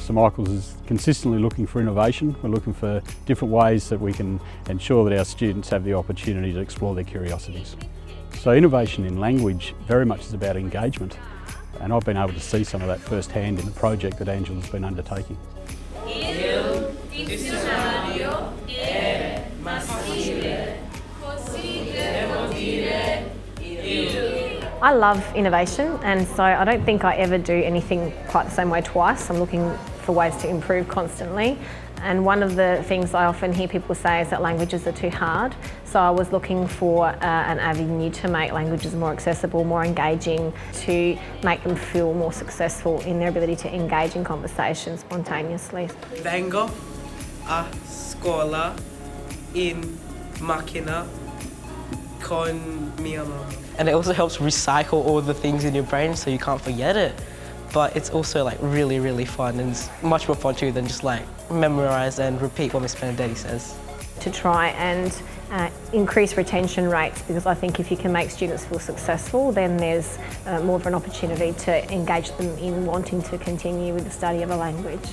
St Michael's is consistently looking for innovation. We're looking for different ways that we can ensure that our students have the opportunity to explore their curiosities. So innovation in language very much is about engagement, and I've been able to see some of that firsthand in the project that Angela's been undertaking. I love innovation, and so I don't think I ever do anything quite the same way twice. I'm looking for ways to improve constantly, and one of the things I often hear people say is that languages are too hard. So I was looking for an avenue to make languages more accessible, more engaging, to make them feel more successful in their ability to engage in conversation spontaneously. Vengo a scola in máquina con mi mamá. And it also helps recycle all the things in your brain so you can't forget it. But it's also like really fun, and it's much more fun too than just like memorise and repeat what Miss Benedetti says. To try and increase retention rates, because I think if you can make students feel successful, then there's more of an opportunity to engage them in wanting to continue with the study of a language.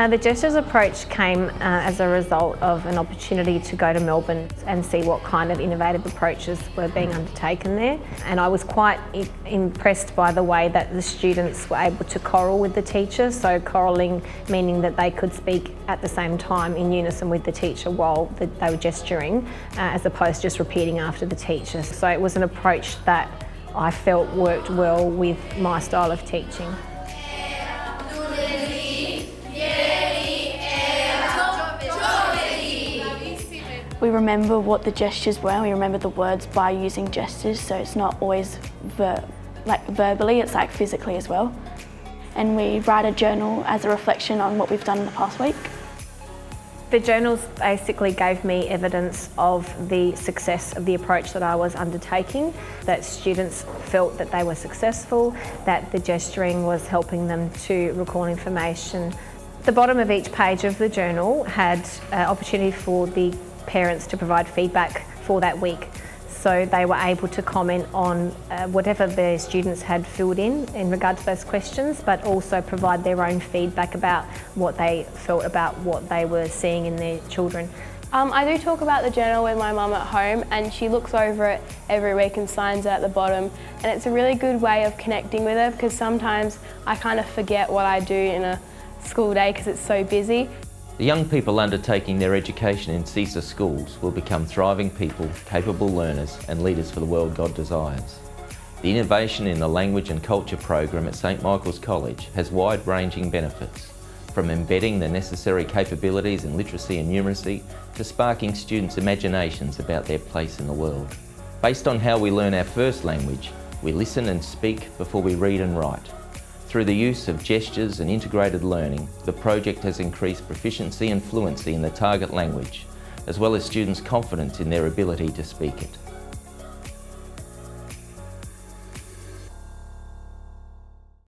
The Jester Approach came as a result of an opportunity to go to Melbourne and see what kind of innovative approaches were being undertaken there. And I was quite impressed by the way that the students were able to choral with the teacher. So choralling meaning that they could speak at the same time in unison with the teacher while they were gesturing, as opposed to just repeating after the teacher. So it was an approach that I felt worked well with my style of teaching. We remember what the gestures were, and we remember the words by using gestures, so it's not always verbally, it's like physically as well. And we write a journal as a reflection on what we've done in the past week. The journals basically gave me evidence of the success of the approach that I was undertaking, that students felt that they were successful, that the gesturing was helping them to recall information. The bottom of each page of the journal had opportunity for the parents to provide feedback for that week. So they were able to comment on whatever their students had filled in regard to those questions, but also provide their own feedback about what they felt about what they were seeing in their children. I do talk about the journal with my mum at home, and she looks over it every week and signs it at the bottom, and it's a really good way of connecting with her, because sometimes I kind of forget what I do in a school day because it's so busy. The young people undertaking their education in CESA schools will become thriving people, capable learners and leaders for the world God desires. The innovation in the Language and Culture program at St Michael's College has wide-ranging benefits, from embedding the necessary capabilities in literacy and numeracy to sparking students' imaginations about their place in the world. Based on how we learn our first language, we listen and speak before we read and write. Through the use of gestures and integrated learning, the project has increased proficiency and fluency in the target language, as well as students' confidence in their ability to speak it.